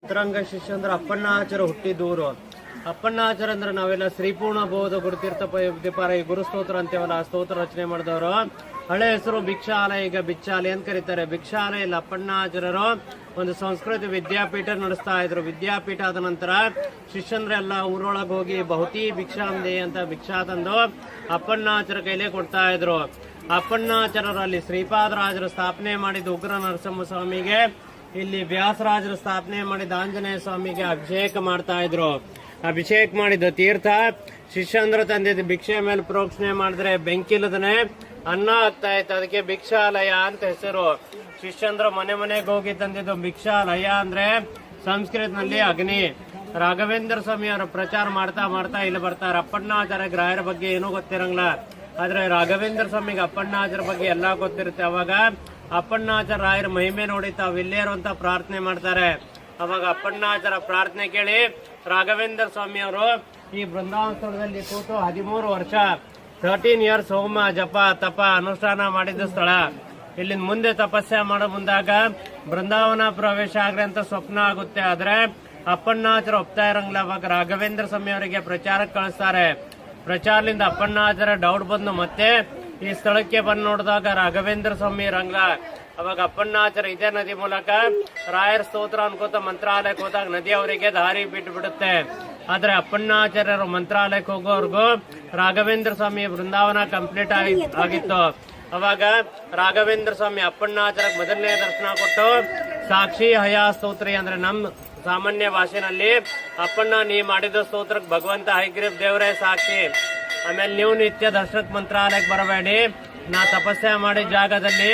ಅಂತರಂಗ ಶಿಷ್ಯ ಅಂದ್ರೆ ಅಪ್ಪಣ್ಣಾಚಾರ ಹುಟ್ಟಿದೂರು. ಅಪ್ಪಣ್ಣಾಚಾರ ಅಂದ್ರೆ ನಾವೆಲ್ಲ ಶ್ರೀಪೂರ್ಣ ಬೋಧ ಗುರುತೀರ್ಥ ದೀಪಾರ ಈ ಗುರುಸ್ತೋತ್ರ ಅಂತೇವಲ್ಲ, ಆ ಸ್ತೋತ್ರ ರಚನೆ ಮಾಡಿದವರು. ಹಳೆ ಹೆಸರು ಭಿಕ್ಷಾಲಯ, ಈಗ ಬಿಚ್ಚಾಲಯ ಅಂತ ಕರೀತಾರೆ. ಭಿಕ್ಷಾಲಯ ಇಲ್ಲ, ಅಪ್ಪಣ್ಣಾಚಾರ್ಯರು ಒಂದು ಸಂಸ್ಕೃತ ವಿದ್ಯಾಪೀಠ ನಡೆಸ್ತಾ ಇದ್ರು. ವಿದ್ಯಾಪೀಠ ಆದ ನಂತರ ಶಿಷ್ಯಂದ್ರೆಲ್ಲ ಊರೊಳಗೆ ಹೋಗಿ ಬಹುತಿ ಭಿಕ್ಷಾಂದೆ ಅಂತ ಭಿಕ್ಷಾ ತಂದು ಅಪ್ಪಣ್ಣಾಚಾರ ಕೈಲೇ ಕೊಡ್ತಾ ಇದ್ರು. ಅಪ್ಪಣ್ಣಾಚಾರ್ಯರಲ್ಲಿ ಶ್ರೀಪಾದರಾಜರು ಸ್ಥಾಪನೆ ಮಾಡಿದ ಉಗ್ರ ನರಸಿಂಹ ಸ್ವಾಮಿಗೆ, ಇಲ್ಲಿ ವ್ಯಾಸರಾಜರು ಸ್ಥಾಪನೆ ಮಾಡಿದ ಆಂಜನೇಯ ಸ್ವಾಮಿಗೆ ಅಭಿಷೇಕ ಮಾಡ್ತಾ ಇದ್ರು. ಅಭಿಷೇಕ ಮಾಡಿದ ತೀರ್ಥ ಶಿಷ್ಯಂದ್ರ ತಂದಿದ್ದ ಭಿಕ್ಷೆ ಮೇಲೆ ಪ್ರೋಕ್ಷಣೆ ಮಾಡಿದ್ರೆ ಬೆಂಕಿಲ್ಲದನೆ ಅನ್ನ ಆಗ್ತಾ ಇತ್ತು. ಅದಕ್ಕೆ ಭಿಕ್ಷಾಲಯ ಅಂತ ಹೆಸರು. ಶಿಷ್ಯಂದ್ರ ಮನೆ ಮನೆಗೆ ಹೋಗಿ ತಂದಿದ್ದು ಭಿಕ್ಷಾಲಯ ಅಂದ್ರೆ ಸಂಸ್ಕೃತನಲ್ಲಿ ಅಗ್ನಿ. ರಾಘವೇಂದ್ರ ಸ್ವಾಮಿ ಅವರು ಪ್ರಚಾರ ಮಾಡ್ತಾ ಮಾಡ್ತಾ ಇಲ್ಲಿ ಬರ್ತಾರೆ. ಅಪ್ಪಣ್ಣಾಚಾರ್ಯ ರಾಯರ ಬಗ್ಗೆ ಏನೂ ಗೊತ್ತಿರಂಗಿಲ್ಲ, ಆದ್ರೆ ರಾಘವೇಂದ್ರ ಸ್ವಾಮಿಗೆ ಅಪ್ಪಣ್ಣಾಚಾರ್ಯ ಬಗ್ಗೆ ಎಲ್ಲಾ ಗೊತ್ತಿರುತ್ತೆ. ಅವಾಗ ಅಪ್ಪಣ್ಣಾಚಾರ್ಯ ರಾಯರ ಮಹಿಮೆ ನೋಡಿ ತಾವು ಇಲ್ಲೇರು ಅಂತ ಪ್ರಾರ್ಥನೆ ಮಾಡ್ತಾರೆ. ಅವಾಗ ಅಪ್ಪಣ್ಣಾಚಾರ್ಯ ಪ್ರಾರ್ಥನೆ ಕೇಳಿ ರಾಘವೇಂದ್ರ ಸ್ವಾಮಿ ಅವರು ಈ ಬೃಂದಾವನ ಸ್ಥಳದಲ್ಲಿ ಕೂತು 13 ವರ್ಷ 13 ಇಯರ್ಸ್ ಹೋಮ ಜಪ ತಪ ಅನುಷ್ಠಾನ ಮಾಡಿದ ಸ್ಥಳ. ಇಲ್ಲಿಂದ ಮುಂದೆ ತಪಸ್ಸೆ ಮಾಡೋ ಮುಂದಾಗ ಬೃಂದಾವನ ಪ್ರವೇಶ ಆಗ್ರೆ ಅಂತ ಸ್ವಪ್ನ ಆಗುತ್ತೆ. ಆದ್ರೆ ಅಪ್ಪಣ್ಣಾಚಾರ್ಯ ಒಪ್ತಾ ಇರಂಗಿಲ್ಲ. ಅವಾಗ ರಾಘವೇಂದ್ರ ಸ್ವಾಮಿ ಅವರಿಗೆ ಪ್ರಚಾರಕ್ಕೆ ಕಳಿಸ್ತಾರೆ. ಪ್ರಚಾರದಿಂದ ಅಪ್ಪಣ್ಣಾಚಾರ್ಯ ಡೌಟ್ ಬಂದು ಮತ್ತೆ ಈ ಸ್ಥಳಕ್ಕೆ ಬಂದು ನೋಡಿದಾಗ ರಾಘವೇಂದ್ರ ಸ್ವಾಮಿ ಇರಂಗಿಲ್ಲ. ಅವಾಗ ಅಪ್ಪಣ್ಣಾಚಾರ್ಯ ಇದೇ ನದಿ ಮೂಲಕ ರಾಯರ ಸ್ತೋತ್ರ ಅನ್ಕೋತ ಮಂತ್ರಾಲಯಕ್ಕೆ ಹೋದಾಗ ನದಿ ಅವರಿಗೆ ದಾರಿ ಬಿಟ್ಟು ಬಿಡುತ್ತೆ. ಆದ್ರೆ ಅಪ್ಪಣ್ಣಾಚಾರ್ಯರು ಮಂತ್ರಾಲಯಕ್ಕೆ ಹೋಗೋವರೆಗೂ ರಾಘವೇಂದ್ರ ಸ್ವಾಮಿ ಬೃಂದಾವನ ಕಂಪ್ಲೀಟ್ ಆಗಿತ್ತು. ಅವಾಗ ರಾಘವೇಂದ್ರ ಸ್ವಾಮಿ ಅಪ್ಪಣ್ಣಾಚಾರ್ಯ ಮೊದಲನೇ ದರ್ಶನ ಕೊಟ್ಟು ಸಾಕ್ಷಿ ಹಯಾ ಸ್ತೋತ್ರಿ ಅಂದ್ರೆ ನಮ್ ಸಾಮಾನ್ಯ ಭಾಷೆನಲ್ಲಿ ಅಪ್ಪಣ್ಣ ನೀ ಮಾಡಿದ ಸ್ತೋತ್ರಕ್ಕೆ ಭಗವಂತ ಹೈಗ್ರೀವ್ ದೇವರೇ ಸಾಕ್ಷಿ. ಆಮೇಲೆ ನೀವು ನಿತ್ಯ ದರ್ಶನಕ್ಕೆ ಮಂತ್ರಾಲಯಕ್ಕೆ ಬರಬೇಡಿ, ನಾ ತಪಸ್ಸೆ ಮಾಡಿದ ಜಾಗದಲ್ಲಿ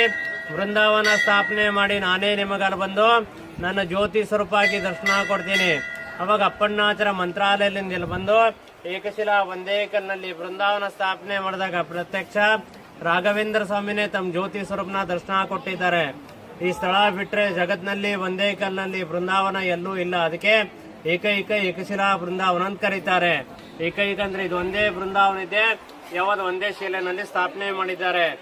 ಬೃಂದಾವನ ಸ್ಥಾಪನೆ ಮಾಡಿ ನಾನೇ ನಿಮಗಲ್ಲಿ ಬಂದು ನನ್ನ ಜ್ಯೋತಿ ಸ್ವರೂಪ ಆಗಿ ದರ್ಶನ ಕೊಡ್ತೀನಿ. ಅವಾಗ ಅಪ್ಪಣ್ಣಾಚಾರ್ಯ ಮಂತ್ರಾಲಯದಿಂದ ಇಲ್ಲಿ ಬಂದು ಏಕಶಿಲಾ ಒಂದೇ ಕಲ್ಲಿನಲ್ಲಿ ಬೃಂದಾವನ ಸ್ಥಾಪನೆ ಮಾಡಿದಾಗ ಪ್ರತ್ಯಕ್ಷ ರಾಘವೇಂದ್ರ ಸ್ವಾಮಿನೇ ತಮ್ಮ ಜ್ಯೋತಿ ಸ್ವರೂಪನ ದರ್ಶನ ಕೊಟ್ಟಿದ್ದಾರೆ. ಈ ಸ್ಥಳ ಬಿಟ್ರೆ ಜಗತ್ನಲ್ಲಿ ಒಂದೇ ಕಲ್ಲಿನಲ್ಲಿ ಬೃಂದಾವನ ಎಲ್ಲೂ ಇಲ್ಲ. ಅದಕ್ಕೆ ಏಕೈಕ ಏಕಶಿಲಾ ಬೃಂದಾವನ ಅಂತ ಕರೀತಾರೆ. ಏಕೈಕ ಅಂದ್ರೆ ಇದು ಒಂದೇ ಬೃಂದಾವನ ಇದೆ, ಯಾವ್ದು ಒಂದೇ ಶಿಲೆನಲ್ಲಿ ಸ್ಥಾಪನೆ ಮಾಡಿದ್ದಾರೆ.